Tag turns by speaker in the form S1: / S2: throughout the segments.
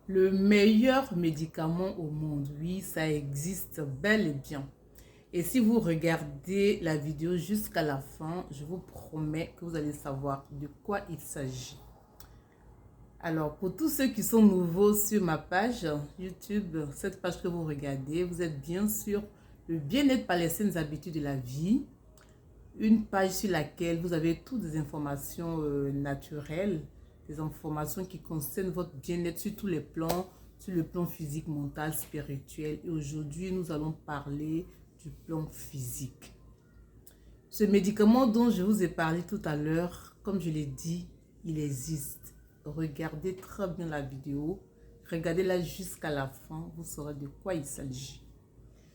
S1: Le meilleur médicament au monde, oui, ça existe bel et bien. Et si vous regardez la vidéo jusqu'à la fin, je vous promets que vous allez savoir de quoi il s'agit. Alors, pour tous ceux qui sont nouveaux sur ma page YouTube, cette page que vous regardez, vous êtes bien sûr le bien-être par les saines habitudes de la vie. Une page sur laquelle vous avez toutes des informations naturelles, des informations qui concernent votre bien-être sur tous les plans, sur le plan physique, mental, spirituel. Et aujourd'hui, nous allons parler du plan physique. Ce médicament dont je vous ai parlé tout à l'heure, comme je l'ai dit, il existe. Regardez très bien la vidéo, regardez-la jusqu'à la fin, vous saurez de quoi il s'agit.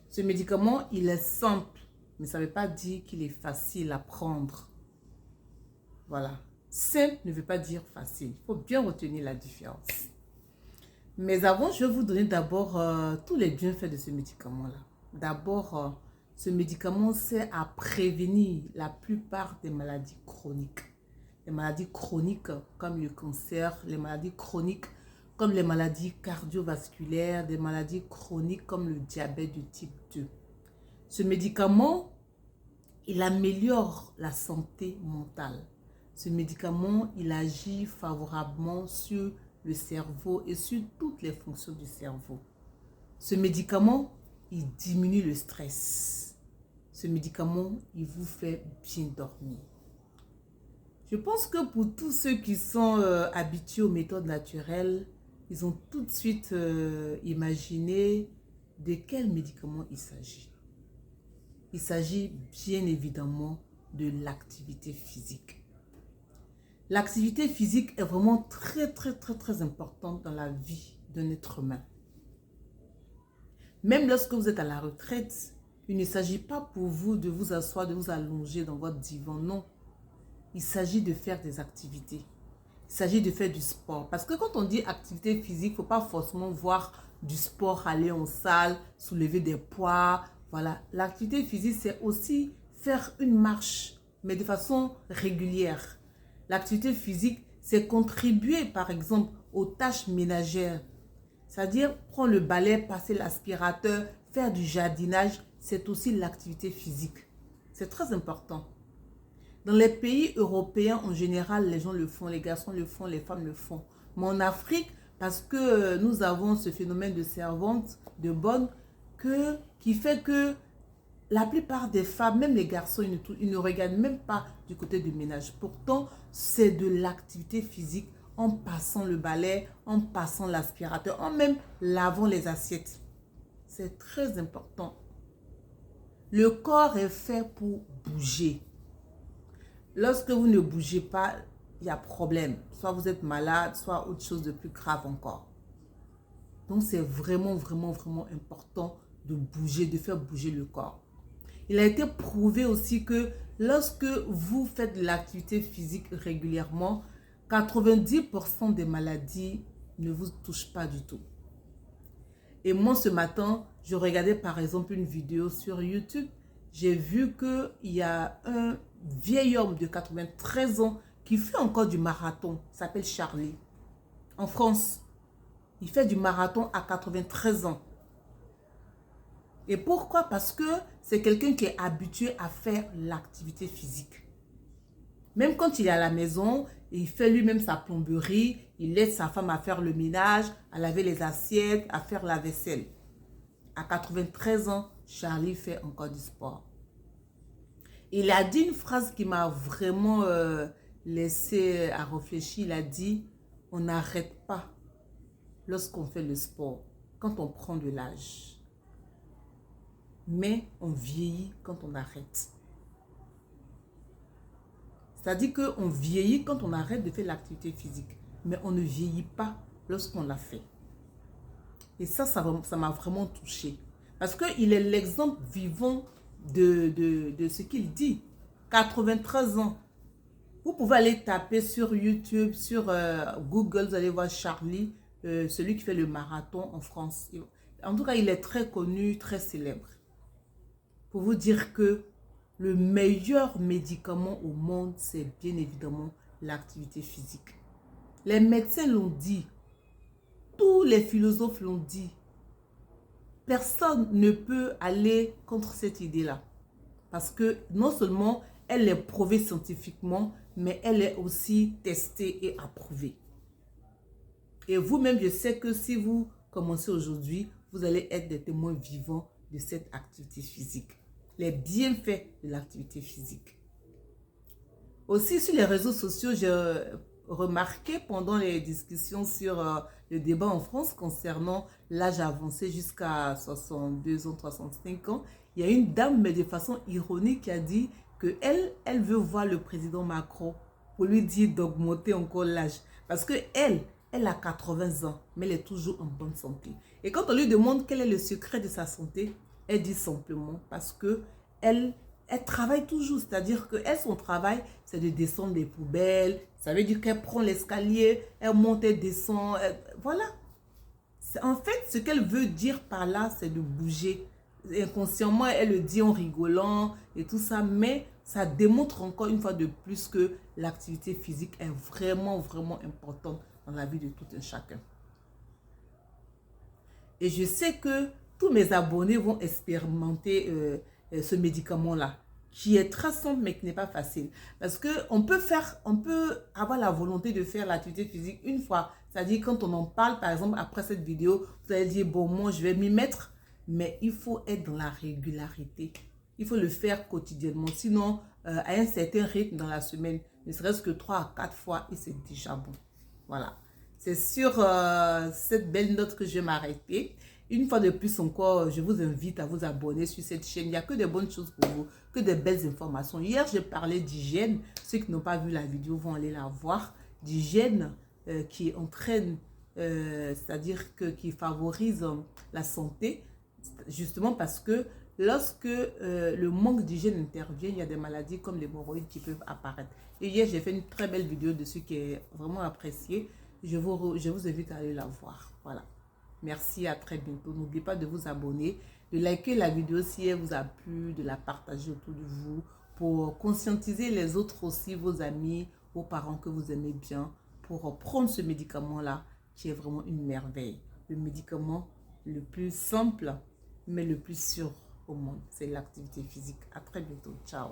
S1: Ce médicament, il est simple, mais ça ne veut pas dire qu'il est facile à prendre. Voilà. Simple ne veut pas dire facile. Il faut bien retenir la différence. Mais avant, je vais vous donner d'abord tous les bienfaits de ce médicament-là. D'abord, ce médicament sert à prévenir la plupart des maladies chroniques. Les maladies chroniques comme le cancer, les maladies chroniques comme les maladies cardiovasculaires, des maladies chroniques comme le diabète de type 2. Ce médicament, il améliore la santé mentale. Ce médicament, il agit favorablement sur le cerveau et sur toutes les fonctions du cerveau. Ce médicament, il diminue le stress. Ce médicament, il vous fait bien dormir. Je pense que pour tous ceux qui sont habitués aux méthodes naturelles, ils ont tout de suite imaginé de quel médicament il s'agit. Il s'agit bien évidemment de l'activité physique. L'activité physique est vraiment très importante dans la vie d'un être humain. Même lorsque vous êtes à la retraite, il ne s'agit pas pour vous de vous asseoir, de vous allonger dans votre divan, non. Il s'agit de faire des activités. Il s'agit de faire du sport. Parce que quand on dit activité physique, il ne faut pas forcément voir du sport, aller en salle, soulever des poids. Voilà. L'activité physique, c'est aussi faire une marche, mais de façon régulière. L'activité physique, c'est contribuer, par exemple, aux tâches ménagères. C'est-à-dire prendre le balai, passer l'aspirateur, faire du jardinage, c'est aussi l'activité physique. C'est très important. Dans les pays européens, en général, les gens le font, les garçons le font, les femmes le font. Mais en Afrique, parce que nous avons ce phénomène de servante, de bonne, qui fait que la plupart des femmes, même les garçons, ils ne regardent même pas du côté du ménage. Pourtant, c'est de l'activité physique en passant le balai, en passant l'aspirateur, en même lavant les assiettes. C'est très important. Le corps est fait pour bouger. Lorsque vous ne bougez pas, il y a problème. Soit vous êtes malade, soit autre chose de plus grave encore. Donc, c'est vraiment important de bouger, de faire bouger le corps. Il a été prouvé aussi que lorsque vous faites de l'activité physique régulièrement, 90% des maladies ne vous touchent pas du tout. Et moi, ce matin, je regardais par exemple une vidéo sur YouTube. J'ai vu qu'il y a un vieil homme de 93 ans qui fait encore du marathon. Il s'appelle Charlie. En France, il fait du marathon à 93 ans. Et pourquoi? Parce que c'est quelqu'un qui est habitué à faire l'activité physique. Même quand il est à la maison, il fait lui-même sa plomberie, il aide sa femme à faire le ménage, à laver les assiettes, à faire la vaisselle. À 93 ans, Charlie fait encore du sport. Il a dit une phrase qui m'a vraiment laissé à réfléchir. Il a dit, on n'arrête pas lorsqu'on fait le sport, quand on prend de l'âge. Mais on vieillit quand on arrête. C'est-à-dire qu'on vieillit quand on arrête de faire l'activité physique. Mais on ne vieillit pas lorsqu'on l'a fait. Et ça m'a vraiment touché. Parce qu'il est l'exemple vivant de ce qu'il dit. 93 ans. Vous pouvez aller taper sur YouTube, sur Google, vous allez voir Charlie, celui qui fait le marathon en France. En tout cas, il est très connu, très célèbre. Pour vous dire que le meilleur médicament au monde, c'est bien évidemment l'activité physique. Les médecins l'ont dit. tous les philosophes l'ont dit. Personne ne peut aller contre cette idée-là. Parce que non seulement elle est prouvée scientifiquement, mais elle est aussi testée et approuvée. Et vous-même, je sais que si vous commencez aujourd'hui, vous allez être des témoins vivants de cette activité physique. Les bienfaits de l'activité physique. Aussi, sur les réseaux sociaux, j'ai remarqué pendant les discussions sur le débat en France concernant l'âge avancé jusqu'à 62 ans, 65 ans, il y a une dame, mais de façon ironique, qui a dit qu'elle veut voir le président Macron pour lui dire d'augmenter encore l'âge. Parce qu'elle a 80 ans, mais elle est toujours en bonne santé. Et quand on lui demande quel est le secret de sa santé, elle dit simplement parce que elle travaille toujours. C'est-à-dire que son travail, c'est de descendre les poubelles. Ça veut dire qu'elle prend l'escalier, elle monte, elle descend. Voilà. En fait, ce qu'elle veut dire par là, c'est de bouger. Inconsciemment, elle le dit en rigolant et tout ça, mais ça démontre encore une fois de plus que l'activité physique est vraiment, vraiment importante dans la vie de tout un chacun. Et je sais que tous mes abonnés vont expérimenter ce médicament-là, qui est très simple mais qui n'est pas facile. Parce qu'on peut avoir la volonté de faire l'activité physique une fois. C'est-à-dire quand on en parle, par exemple, après cette vidéo, vous allez dire, bon, moi, je vais m'y mettre. Mais il faut être dans la régularité. Il faut le faire quotidiennement. Sinon, à un certain rythme dans la semaine, ne serait-ce que 3 à 4 fois, et c'est déjà bon. Voilà. C'est sur cette belle note que je vais m'arrêter. Une fois de plus encore, je vous invite à vous abonner sur cette chaîne. Il n'y a que de bonnes choses pour vous, que de belles informations. Hier, j'ai parlé d'hygiène. Ceux qui n'ont pas vu la vidéo vont aller la voir. D'hygiène qui entraîne, c'est-à-dire qui favorise la santé. Justement parce que lorsque le manque d'hygiène intervient, il y a des maladies comme l'hémorroïde qui peuvent apparaître. Et hier, j'ai fait une très belle vidéo dessus qui est vraiment appréciée. Je vous invite à aller la voir. Voilà. Merci, à très bientôt. N'oubliez pas de vous abonner, de liker la vidéo si elle vous a plu, de la partager autour de vous pour conscientiser les autres aussi, vos amis, vos parents que vous aimez bien, pour prendre ce médicament-là qui est vraiment une merveille. Le médicament le plus simple, mais le plus sûr au monde, c'est l'activité physique. À très bientôt. Ciao.